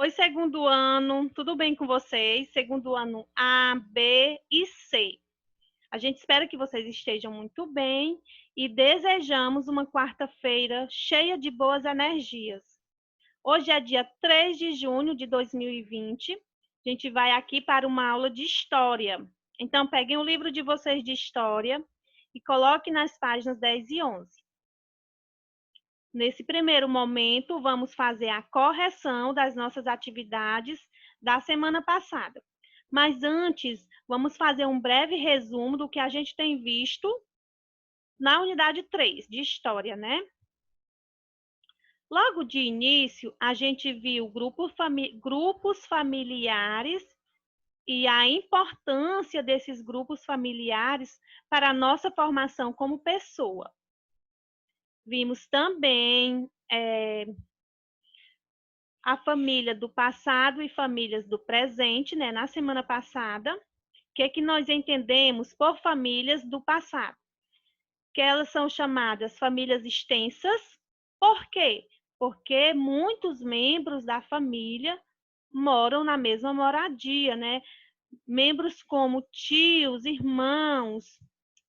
Oi, segundo ano, tudo bem com vocês? Segundo ano A, B e C. A gente espera que vocês estejam muito bem e desejamos uma quarta-feira cheia de boas energias. Hoje é dia 3 de junho de 2020. A gente vai aqui para uma aula de história. Então, peguem o livro de vocês de história e coloquem nas páginas 10 e 11. Nesse primeiro momento, vamos fazer a correção das nossas atividades da semana passada. Mas antes, vamos fazer um breve resumo do que a gente tem visto na unidade 3 de história, né? Logo de início, a gente viu grupos familiares e a importância desses grupos familiares para a nossa formação como pessoa. Vimos também a família do passado e famílias do presente, né? Na semana passada, o que nós entendemos por famílias do passado? Que elas são chamadas famílias extensas. Por quê? Porque muitos membros da família moram na mesma moradia, né? Membros como tios, irmãos,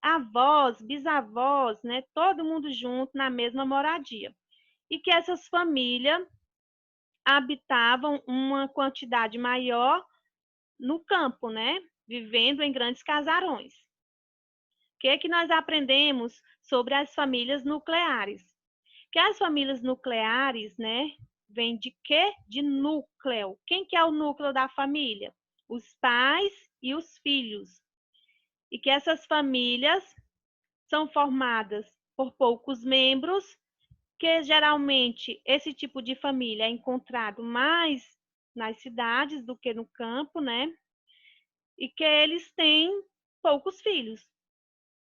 avós, bisavós, né? Todo mundo junto na mesma moradia. E que essas famílias habitavam uma quantidade maior no campo, né? Vivendo em grandes casarões. O que nós aprendemos sobre as famílias nucleares? Que as famílias nucleares, né, vem de quê? De núcleo. Quem que é o núcleo da família? Os pais e os filhos. E que essas famílias são formadas por poucos membros, que geralmente esse tipo de família é encontrado mais nas cidades do que no campo, né? E que eles têm poucos filhos,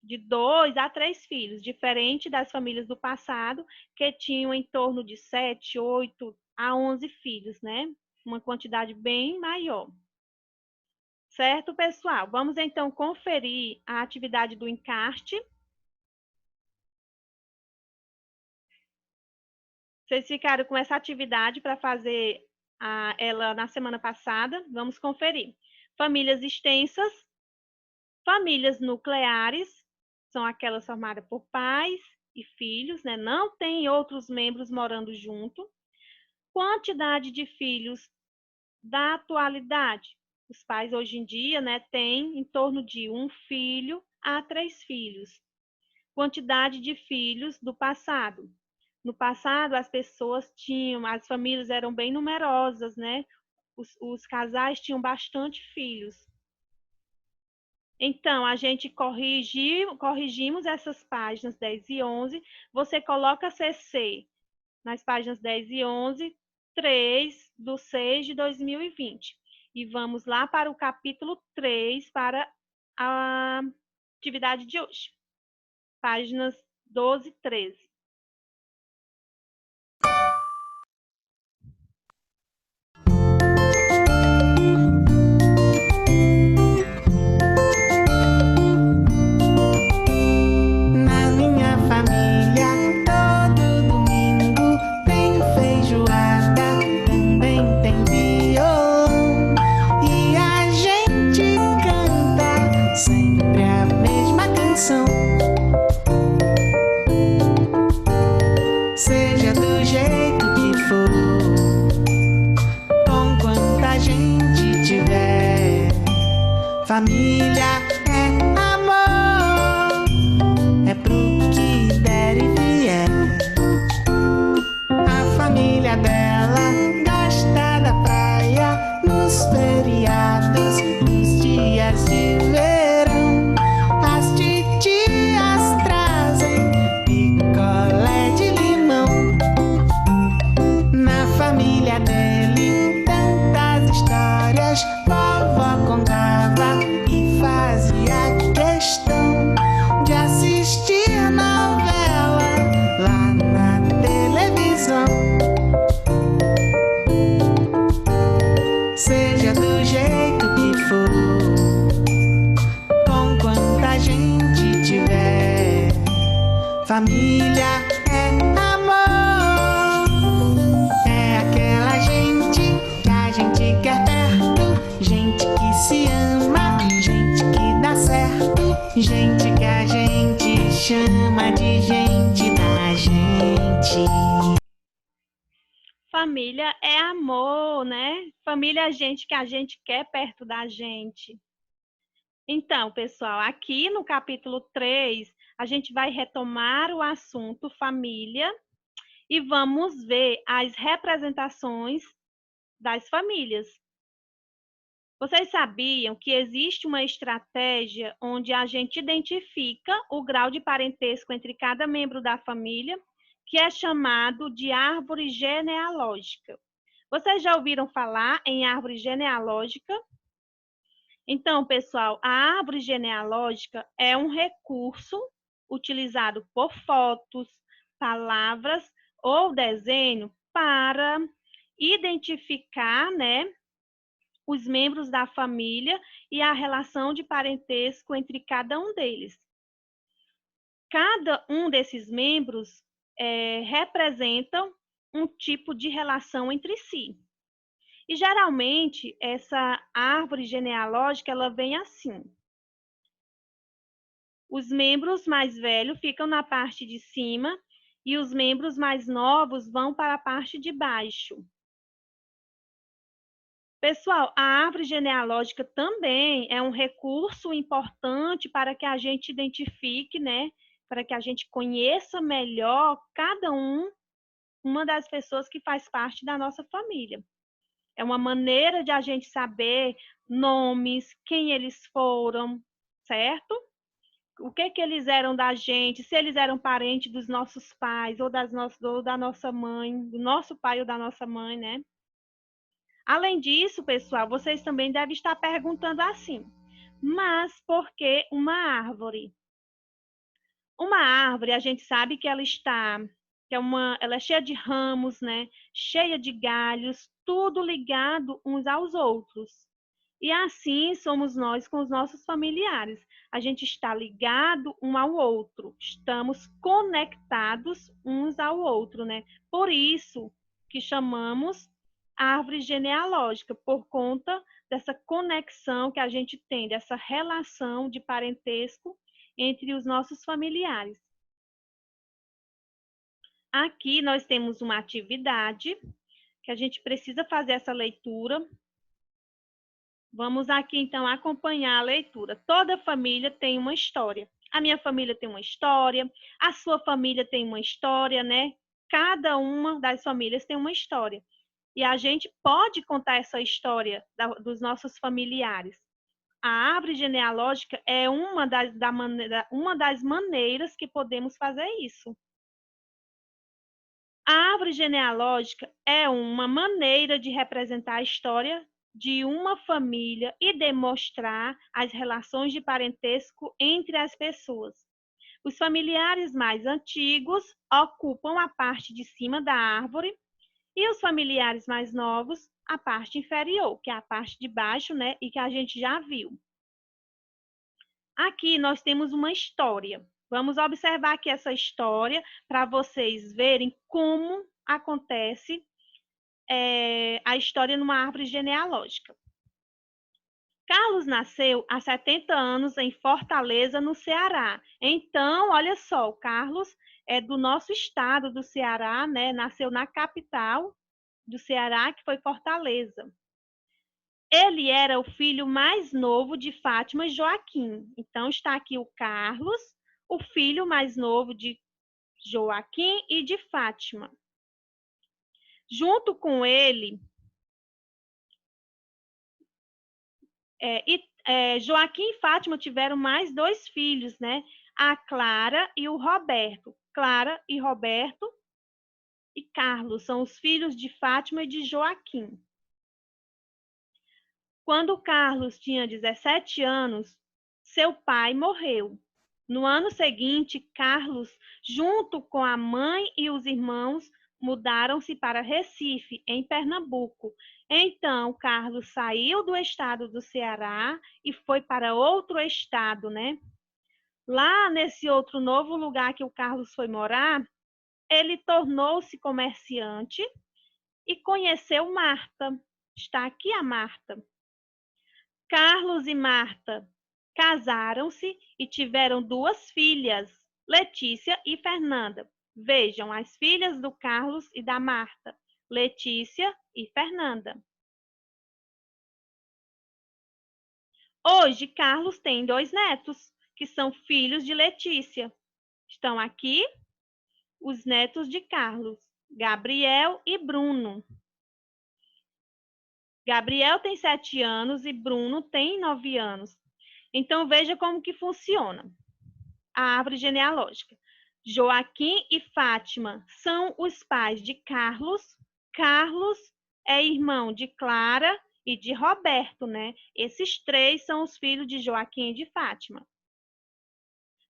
de 2 a 3 filhos, diferente das famílias do passado, que tinham em torno de 7, 8 a 11 filhos, né? Uma quantidade bem maior. Certo, pessoal? Vamos então conferir a atividade do encarte. Vocês ficaram com essa atividade para fazer ela na semana passada. Vamos conferir. Famílias extensas, famílias nucleares, são aquelas formadas por pais e filhos, né? Não tem outros membros morando junto. Quantidade de filhos da atualidade. Os pais hoje em dia, né, têm em torno de 1 filho a 3 filhos. Quantidade de filhos do passado. No passado, as famílias eram bem numerosas, né? Os casais tinham bastante filhos. Então, a gente corrigimos essas páginas 10 e 11. Você coloca CC nas páginas 10 e 11, 3 do 6 de 2020. E vamos lá para o capítulo 3, para a atividade de hoje. Páginas 12 e 13. Família é amor, é pro que der e vier. A família dela gosta da praia, nos feriados, nos dias de verão. As titias trazem picolé de limão. Na família dele, tantas histórias, vovó contava e fazia questão de assistir novela lá na televisão. Seja do jeito que for, com quanta gente tiver, família é amor. É aquela gente que Família é amor, né? Família é gente que a gente quer perto da gente. Então, pessoal, aqui no capítulo 3, a gente vai retomar o assunto família e vamos ver as representações das famílias. Vocês sabiam que existe uma estratégia onde a gente identifica o grau de parentesco entre cada membro da família, que é chamado de árvore genealógica. Vocês já ouviram falar em árvore genealógica? Então, pessoal, a árvore genealógica é um recurso utilizado por fotos, palavras ou desenho para identificar, né, os membros da família e a relação de parentesco entre cada um deles. Cada um desses membros representa um tipo de relação entre si. E geralmente essa árvore genealógica ela vem assim. Os membros mais velhos ficam na parte de cima e os membros mais novos vão para a parte de baixo. Pessoal, a árvore genealógica também é um recurso importante para que a gente identifique, né? Para que a gente conheça melhor cada uma das pessoas que faz parte da nossa família. É uma maneira de a gente saber nomes, quem eles foram, certo? O que eles eram da gente, se eles eram parentes dos nossos pais ou da nossa mãe, do nosso pai ou da nossa mãe, né? Além disso, pessoal, vocês também devem estar perguntando assim: mas por que uma árvore? Uma árvore, a gente sabe que ela ela é cheia de ramos, né? Cheia de galhos, tudo ligado uns aos outros. E assim somos nós com os nossos familiares. A gente está ligado um ao outro, estamos conectados uns ao outro, né? Por isso que chamamos árvore genealógica, por conta dessa conexão que a gente tem, dessa relação de parentesco entre os nossos familiares. Aqui nós temos uma atividade que a gente precisa fazer essa leitura. Vamos aqui então acompanhar a leitura. Toda família tem uma história. A minha família tem uma história, a sua família tem uma história, né? Cada uma das famílias tem uma história. E a gente pode contar essa história dos nossos familiares. A árvore genealógica é uma das maneiras que podemos fazer isso. A árvore genealógica é uma maneira de representar a história de uma família e demonstrar as relações de parentesco entre as pessoas. Os familiares mais antigos ocupam a parte de cima da árvore e os familiares mais novos a parte inferior, que é a parte de baixo, né, e que a gente já viu. Aqui nós temos uma história. Vamos observar aqui essa história para vocês verem como acontece a história numa árvore genealógica. Carlos nasceu há 70 anos em Fortaleza, no Ceará. Então, olha só, o Carlos é do nosso estado do Ceará, né? Nasceu na capital do Ceará, que foi Fortaleza. Ele era o filho mais novo de Fátima e Joaquim. Então, está aqui o Carlos, o filho mais novo de Joaquim e de Fátima. Junto com ele, Joaquim e Fátima tiveram mais 2 filhos, né? A Clara e o Roberto. Clara e Roberto e Carlos são os filhos de Fátima e de Joaquim. Quando Carlos tinha 17 anos, seu pai morreu. No ano seguinte, Carlos, junto com a mãe e os irmãos, mudaram-se para Recife, em Pernambuco. Então, Carlos saiu do estado do Ceará e foi para outro estado, né? Lá nesse outro novo lugar que o Carlos foi morar, ele tornou-se comerciante e conheceu Marta. Está aqui a Marta. Carlos e Marta casaram-se e tiveram 2 filhas, Letícia e Fernanda. Vejam as filhas do Carlos e da Marta, Letícia e Fernanda. Hoje, Carlos tem 2 netos, que são filhos de Letícia. Estão aqui os netos de Carlos, Gabriel e Bruno. Gabriel tem 7 anos e Bruno tem 9 anos. Então, veja como que funciona a árvore genealógica. Joaquim e Fátima são os pais de Carlos. Carlos é irmão de Clara e de Roberto, né? Esses 3 são os filhos de Joaquim e de Fátima.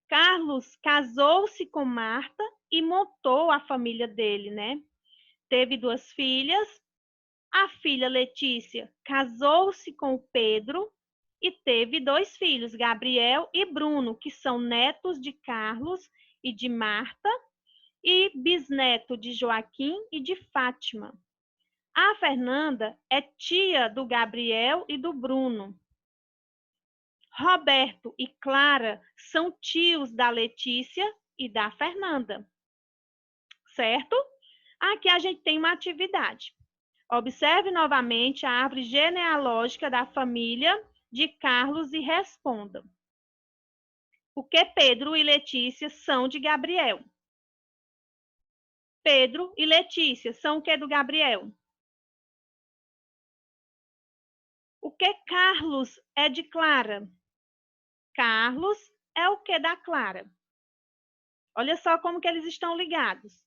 Carlos casou-se com Marta e montou a família dele, né? Teve 2 filhas. A filha Letícia casou-se com Pedro e teve 2 filhos, Gabriel e Bruno, que são netos de Carlos e de Marta e bisneto de Joaquim e de Fátima. A Fernanda é tia do Gabriel e do Bruno. Roberto e Clara são tios da Letícia e da Fernanda. Certo? Aqui a gente tem uma atividade. Observe novamente a árvore genealógica da família de Carlos e responda. Por que Pedro e Letícia são de Gabriel? Pedro e Letícia são o que do Gabriel? O que Carlos é de Clara? Carlos é o que da Clara? Olha só como que eles estão ligados.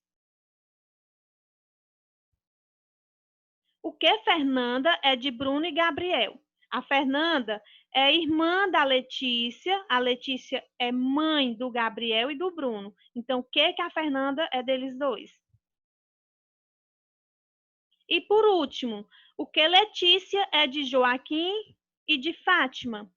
O que Fernanda é de Bruno e Gabriel? A Fernanda é irmã da Letícia, a Letícia é mãe do Gabriel e do Bruno. Então, o que a Fernanda é deles 2? E por último, o que Letícia é de Joaquim e de Fátima?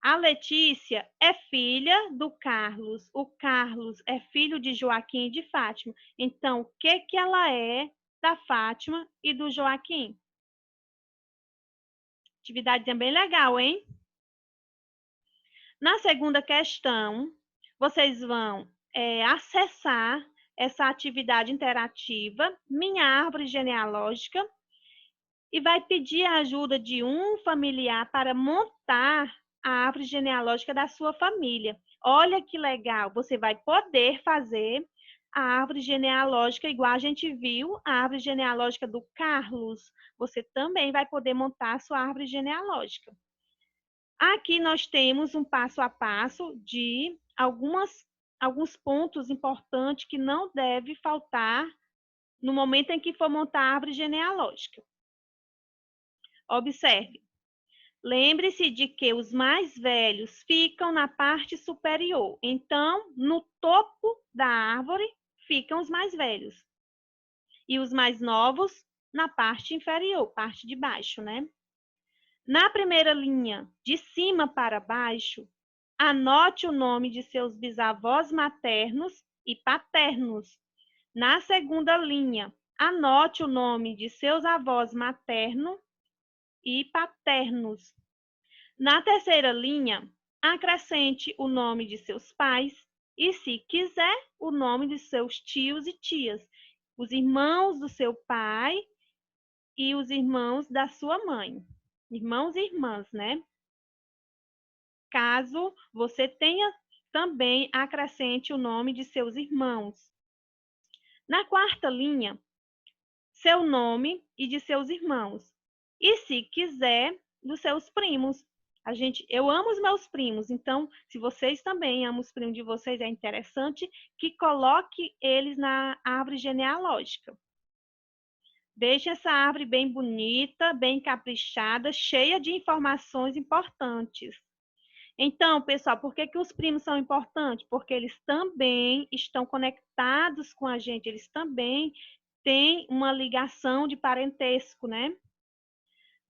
A Letícia é filha do Carlos, o Carlos é filho de Joaquim e de Fátima. Então, o que ela é da Fátima e do Joaquim? Atividade bem legal, hein? Na segunda questão, vocês vão acessar essa atividade interativa, Minha Árvore Genealógica, e vai pedir a ajuda de um familiar para montar a árvore genealógica da sua família. Olha que legal, você vai poder fazer a árvore genealógica igual a gente viu, a árvore genealógica do Carlos. Você também vai poder montar a sua árvore genealógica. Aqui nós temos um passo a passo de alguns pontos importantes que não deve faltar no momento em que for montar a árvore genealógica. Observe. Lembre-se de que os mais velhos ficam na parte superior. Então, no topo da árvore ficam os mais velhos. E os mais novos na parte inferior, parte de baixo, né? Na primeira linha, de cima para baixo, anote o nome de seus bisavós maternos e paternos. Na segunda linha, anote o nome de seus avós materno e paternos. Na terceira linha, acrescente o nome de seus pais e, se quiser, o nome de seus tios e tias, os irmãos do seu pai e os irmãos da sua mãe. Irmãos e irmãs, né? Caso você tenha, também acrescente o nome de seus irmãos. Na quarta linha, seu nome e de seus irmãos. E, se quiser, dos seus primos. Eu amo os meus primos, então, se vocês também amam os primos de vocês, é interessante que coloque eles na árvore genealógica. Deixe essa árvore bem bonita, bem caprichada, cheia de informações importantes. Então, pessoal, por que os primos são importantes? Porque eles também estão conectados com a gente, eles também têm uma ligação de parentesco, né?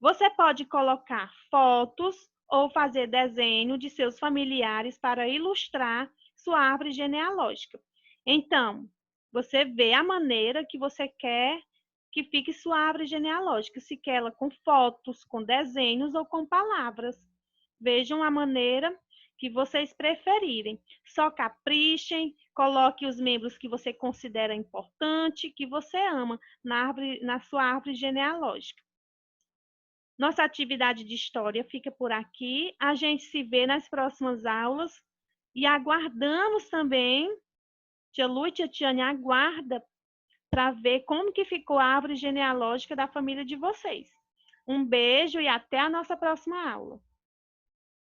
Você pode colocar fotos ou fazer desenho de seus familiares para ilustrar sua árvore genealógica. Então, você vê a maneira que você quer que fique sua árvore genealógica, se quer ela com fotos, com desenhos ou com palavras. Vejam a maneira que vocês preferirem. Só caprichem, coloque os membros que você considera importante, que você ama na sua árvore genealógica. Nossa atividade de história fica por aqui. A gente se vê nas próximas aulas e aguardamos também, tia Lu e tia Tiane aguarda para ver como que ficou a árvore genealógica da família de vocês. Um beijo e até a nossa próxima aula.